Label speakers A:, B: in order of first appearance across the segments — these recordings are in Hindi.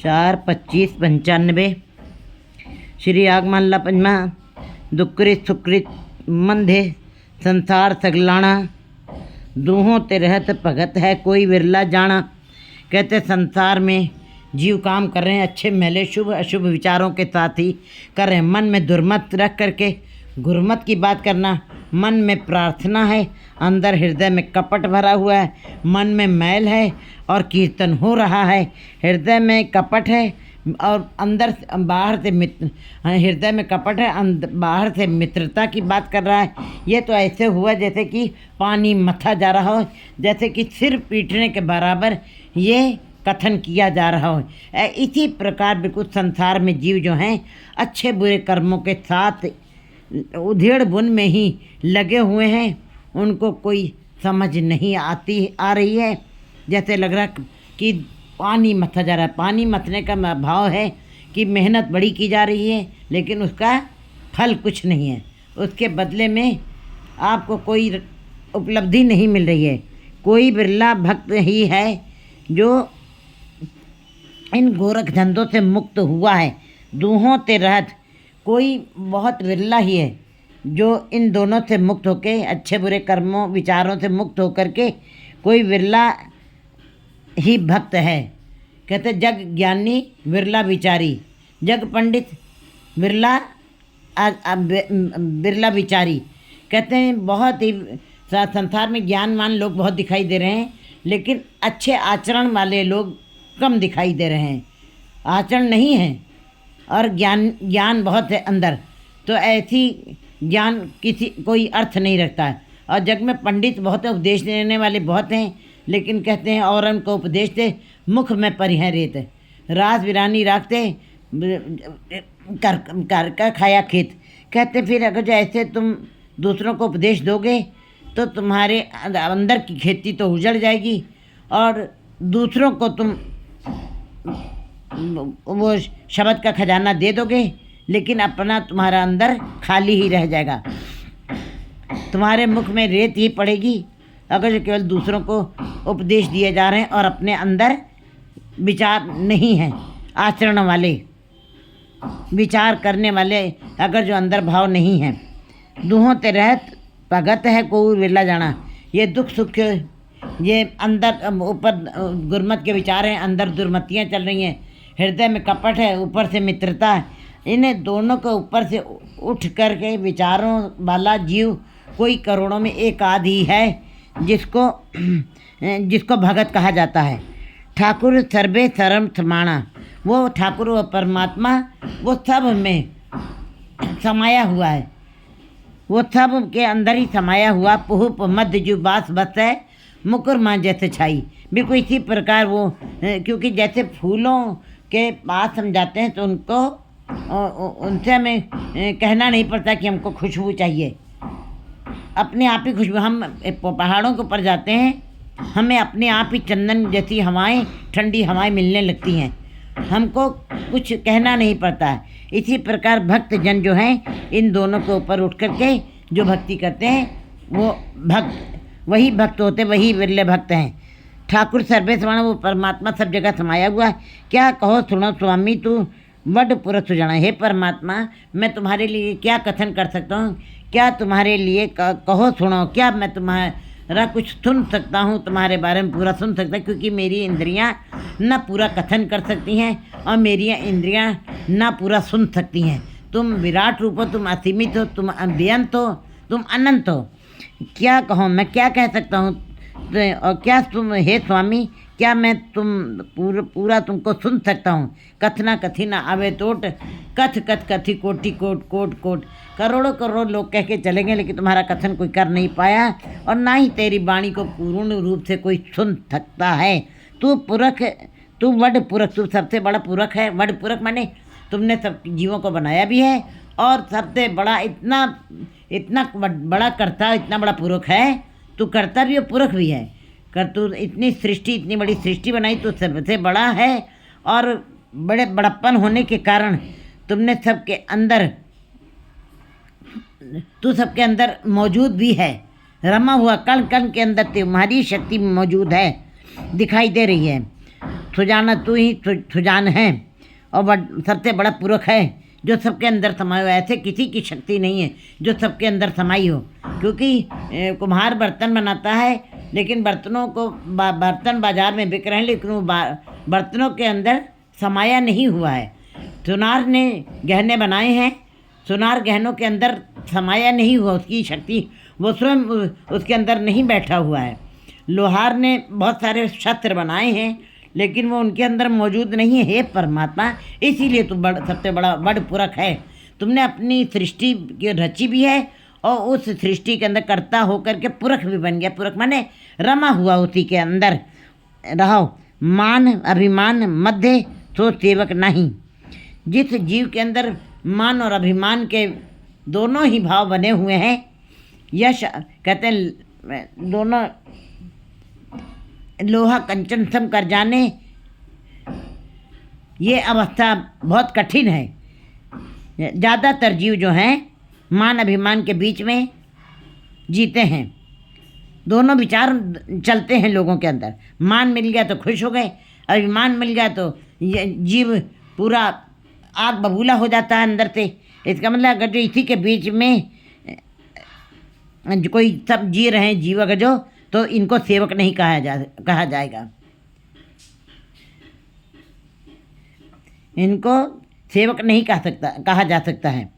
A: 4/25/95 श्री आगमन पंजमा दुकृत सुकृत मंधे संसार सगलाना दूहों ते रहत भगत है कोई विरला जाना। कहते संसार में जीव काम कर रहे हैं, अच्छे मैले शुभ अशुभ विचारों के साथ ही कर रहे हैं। मन में दुर्मत रख करके गुरमत की बात करना, मन में प्रार्थना है, अंदर हृदय में कपट भरा हुआ है, मन में मैल है और कीर्तन हो रहा है। हृदय में कपट है और अंदर बाहर से मित्र, हृदय में कपट है, बाहर से मित्रता की बात कर रहा है। ये तो ऐसे हुआ जैसे कि पानी मथा जा रहा हो, जैसे कि सिर पीटने के बराबर ये कथन किया जा रहा हो। इसी प्रकार बिल्कुल संसार में जीव जो हैं अच्छे बुरे कर्मों के साथ उधेड़ बुन में ही लगे हुए हैं, उनको कोई समझ नहीं आ रही है। जैसे लग रहा कि पानी मथा जा रहा है। पानी मथने का भाव है कि मेहनत बड़ी की जा रही है लेकिन उसका फल कुछ नहीं है, उसके बदले में आपको कोई उपलब्धि नहीं मिल रही है। कोई बिरला भक्त ही है जो इन गोरख धंधों से मुक्त हुआ है। दूहों ते रहत, कोई बहुत विरला ही है जो इन दोनों से मुक्त होके, अच्छे बुरे कर्मों विचारों से मुक्त होकर के कोई विरला ही भक्त है। कहते जग ज्ञानी विरला विचारी, जग पंडित विरला बिरला विचारी। कहते हैं बहुत ही संसार में ज्ञानवान लोग बहुत दिखाई दे रहे हैं लेकिन अच्छे आचरण वाले लोग कम दिखाई दे रहे हैं। आचरण नहीं है और ज्ञान बहुत है अंदर, तो ऐसी ज्ञान किसी कोई अर्थ नहीं रखता है। और जग में पंडित बहुत है, उपदेश देने वाले बहुत हैं, लेकिन कहते हैं और उनको उपदेश दे मुख में परिहर रेत, रास वीरानी राखते कर खाया खेत। कहते फिर अगर जो ऐसे तुम दूसरों को उपदेश दोगे तो तुम्हारे अंदर की खेती तो उजड़ जाएगी और दूसरों को तुम वो शब्द का खजाना दे दोगे लेकिन अपना तुम्हारा अंदर खाली ही रह जाएगा। तुम्हारे मुख में रेत ही पड़ेगी अगर जो केवल दूसरों को उपदेश दिए जा रहे हैं और अपने अंदर विचार नहीं है। आचरण वाले, विचार करने वाले अगर जो अंदर भाव नहीं है। दूहों ते रहत भगत है कोई विरला जाना। ये दुख सुख, ये अंदर ऊपर गुरमत के विचार हैं, अंदर दुर्मतियाँ चल रही हैं, हृदय में कपट है, ऊपर से मित्रता है। इन्हें दोनों को ऊपर से उठ कर के विचारों वाला जीव कोई करोड़ों में एक आध ही है जिसको भगत कहा जाता है। ठाकुर सर्वे सर्व समाना, वो ठाकुर व परमात्मा वो सब में समाया हुआ है, वो सब के अंदर ही समाया हुआ। पुहुप मध्य जो बास बस है मुकुर माँ जैसे छाई। बिल्कुल इसी प्रकार वो, क्योंकि जैसे फूलों के पास हम जाते हैं तो उनसे हमें कहना नहीं पड़ता कि हमको खुशबू चाहिए, अपने आप ही खुशबू। हम पहाड़ों के ऊपर जाते हैं, हमें अपने आप ही चंदन जैसी हवाएं, ठंडी हवाएं मिलने लगती हैं, हमको कुछ कहना नहीं पड़ता है। इसी प्रकार भक्त जन जो हैं इन दोनों के ऊपर उठ कर के जो भक्ति करते हैं वो वही भक्त होते, वही विरले भक्त हैं। ठाकुर सर्वे समाना, वो परमात्मा सब जगह समाया हुआ है। क्या कहो सुनो स्वामी तू वड पुरख सुजाना। हे परमात्मा, मैं तुम्हारे लिए क्या कथन कर सकता हूँ, क्या तुम्हारे लिए कहो सुनो, क्या मैं तुम्हारा कुछ सुन सकता हूँ, तुम्हारे बारे में पूरा सुन सकता, क्योंकि मेरी इंद्रियाँ न पूरा कथन कर सकती हैं और मेरी इंद्रियाँ न पूरा सुन सकती हैं। तुम विराट रूप हो, तुम असीमित हो, तुम अव्यंत हो, तुम अनंत हो। क्या कहो, मैं क्या कह सकता हूँ और क्या तुम, हे स्वामी, क्या मैं पूरा तुमको सुन सकता हूँ। कथना कथी ना आवे टोट, कथ कथ कथी कोटि कोट कोट कोट। करोड़ों करोड़ लोग कह के चलेंगे लेकिन तुम्हारा कथन कोई कर नहीं पाया और ना ही तेरी वाणी को पूर्ण रूप से कोई सुन सकता है। तू पुरख, तू वड पुरख, तू सबसे बड़ा पुरख है। वड पुरख माने तुमने सब जीवों को बनाया भी है और सबसे बड़ा इतना बड़ा कर्ता, इतना बड़ा पुरख है। तू कर्ता भी और पुरख भी है। कर तू इतनी सृष्टि, इतनी बड़ी सृष्टि बनाई, तो सबसे बड़ा है और बड़े बड़प्पन होने के कारण तुमने सबके अंदर, तू सबके अंदर मौजूद भी है, रमा हुआ कण कण के अंदर तुम्हारी शक्ति मौजूद है, दिखाई दे रही है। सुजाना तू ही सुजान है और सबसे बड़ा पुरख है जो सबके अंदर समाये हो। ऐसे किसी की शक्ति नहीं है जो सबके अंदर समाई हो, क्योंकि कुम्हार बर्तन बनाता है लेकिन बर्तनों को बर्तन बाजार में बिक रहे हैं लेकिन वो बर्तनों के अंदर समाया नहीं हुआ है। सुनार ने गहने बनाए हैं, सुनार गहनों के अंदर समाया नहीं हुआ, उसकी शक्ति वो स्वयं उसके अंदर नहीं बैठा हुआ है। लोहार ने बहुत सारे शस्त्र बनाए हैं लेकिन वो उनके अंदर मौजूद नहीं है। हे परमात्मा, इसीलिए तू सबसे बड़ पुरख है। तुमने अपनी सृष्टि की रची भी है और उस सृष्टि के अंदर कर्ता होकर के पुरख भी बन गया। पुरख माने रमा हुआ उसी के अंदर रहो। मान अभिमान मध्य तो सेवक नहीं। जिस जीव के अंदर मान और अभिमान के दोनों ही भाव बने हुए हैं, यश कहते हैं दोनों लोहा कंचन सम कर जाने, ये अवस्था बहुत कठिन है। ज़्यादातर जीव जो हैं मान अभिमान के बीच में जीते हैं। दोनों विचार चलते हैं लोगों के अंदर। मान मिल गया तो खुश हो गए, अभिमान मिल गया तो ये जीव पूरा आग बबूला हो जाता है अंदर से। इसका मतलब अगर जो इसी के बीच में कोई सब जी रहे हैं जीव अगर जो, तो इनको सेवक नहीं कहा जाएगा। इनको सेवक नहीं कहा जा सकता है।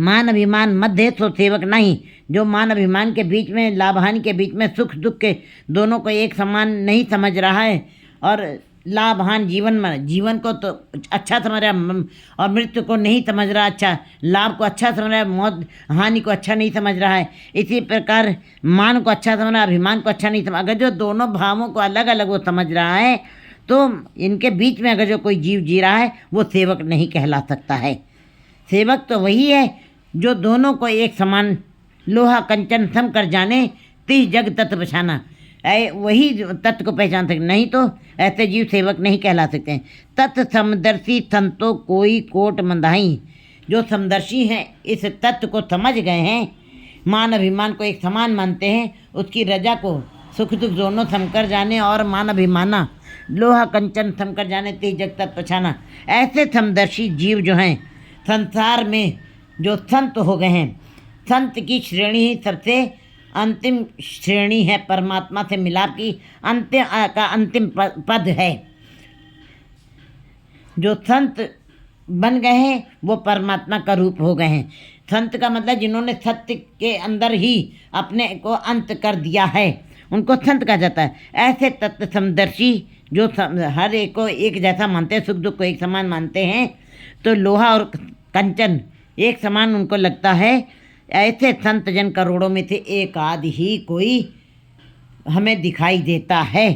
A: मान अभिमान मध्य तो सेवक नहीं। जो मान अभिमान के बीच में, लाभ हानि के बीच में, सुख दुख के दोनों को एक समान नहीं समझ रहा है और लाभ हानि जीवन को तो अच्छा समझ रहा है और मृत्यु को नहीं समझ रहा अच्छा, लाभ को अच्छा समझ रहा है, मौत हानि को अच्छा नहीं समझ रहा है। इसी प्रकार मान को अच्छा समझ रहा है, अभिमान को अच्छा नहीं समझ। अगर जो दोनों भावों को अलग अलग वो समझ रहा है तो इनके बीच में अगर जो कोई जीव जी रहा है वो सेवक नहीं कहला सकता है। सेवक तो वही है जो दोनों को एक समान लोहा कंचन सम कर जाने, तीस जग तत्व पहचाना। वही तत्व को पहचान सकते, नहीं तो ऐसे जीव सेवक नहीं कहला सकते हैं। तत्व समदर्शी संतो कोई कोट मंदाई। जो समदर्शी हैं इस तत्व को समझ गए हैं, मान अभिमान को एक समान मानते हैं, उसकी रजा को सुख दुख दोनों समकर जाने और मान अभिमाना लोहा कंचन समकर जाने, तीस जग तत्व पहचाना। ऐसे समदर्शी जीव जो हैं संसार में जो संत हो गए हैं, संत की श्रेणी ही सबसे अंतिम श्रेणी है। परमात्मा से मिलाप की अंतिम पद है। जो संत बन गए हैं वो परमात्मा का रूप हो गए हैं। संत का मतलब जिन्होंने सत्य के अंदर ही अपने को अंत कर दिया है, उनको संत कहा जाता है। ऐसे तत्व समदर्शी जो हर एक को एक जैसा मानते हैं, सुख दुख को एक समान मानते हैं, तो लोहा और कंचन एक समान उनको लगता है। ऐसे संत जन करोड़ों में से एक आध ही कोई हमें दिखाई देता है।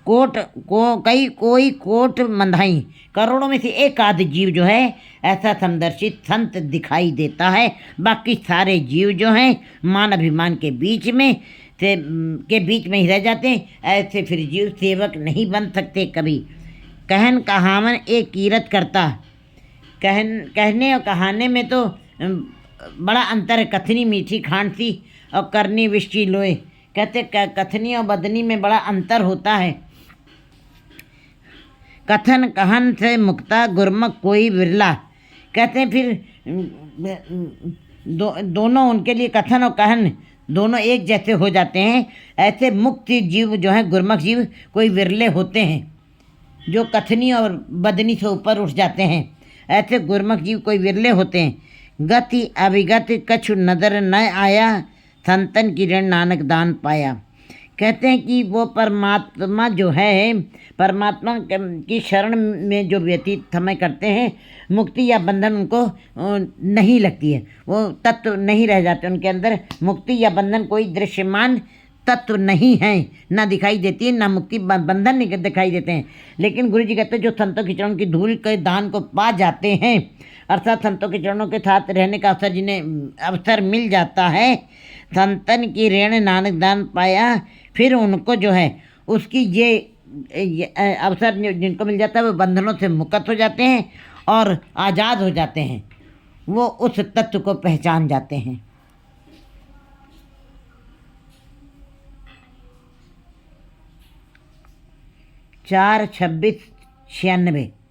A: कोई कोट मंदाई, करोड़ों में से एक आध जीव जो है ऐसा समदर्शित संत दिखाई देता है। बाकी सारे जीव जो हैं मान अभिमान के बीच में ही रह जाते हैं। ऐसे फिर जीव सेवक नहीं बन सकते कभी। कहन कहावन एक कीरत करता। कहने और कहाने में तो बड़ा अंतर है। कथनी मीठी खांसी और करनी विष्टि लोए। कहते कथनी और बदनी में बड़ा अंतर होता है। कथन कहन से मुक्ता गुरमुख कोई विरला। कहते हैं फिर दोनों उनके लिए कथन और कहन दोनों एक जैसे हो जाते हैं। ऐसे मुक्त जीव जो हैं गुरमुख जीव कोई विरले होते हैं जो कथनी और बदनी से ऊपर उठ जाते हैं। ऐसे गुरमुख जीव कोई विरले होते हैं। गति अविगत कछु नदर न आया, संतन की ऋण नानक दान पाया। कहते हैं कि वो परमात्मा जो है, परमात्मा की शरण में जो व्यतीत समय करते हैं, मुक्ति या बंधन उनको नहीं लगती है। वो तत्व नहीं रह जाते उनके अंदर। मुक्ति या बंधन कोई दृश्यमान तत्व नहीं है, ना दिखाई देती है, ना मुक्ति बंधन नहीं दिखाई देते हैं। लेकिन गुरु जी कहते हैं जो संतों के चरणों की धूल के दान को पा जाते हैं, अर्थात संतों के चरणों के साथ रहने का अवसर जिन्हें अवसर मिल जाता है, संतन की ऋण नानक दान पाया, फिर उनको जो है उसकी ये अवसर जिनको मिल जाता है वो बंधनों से मुक्त हो जाते हैं और आज़ाद हो जाते हैं। वो उस तत्व को पहचान जाते हैं। 4 26 96।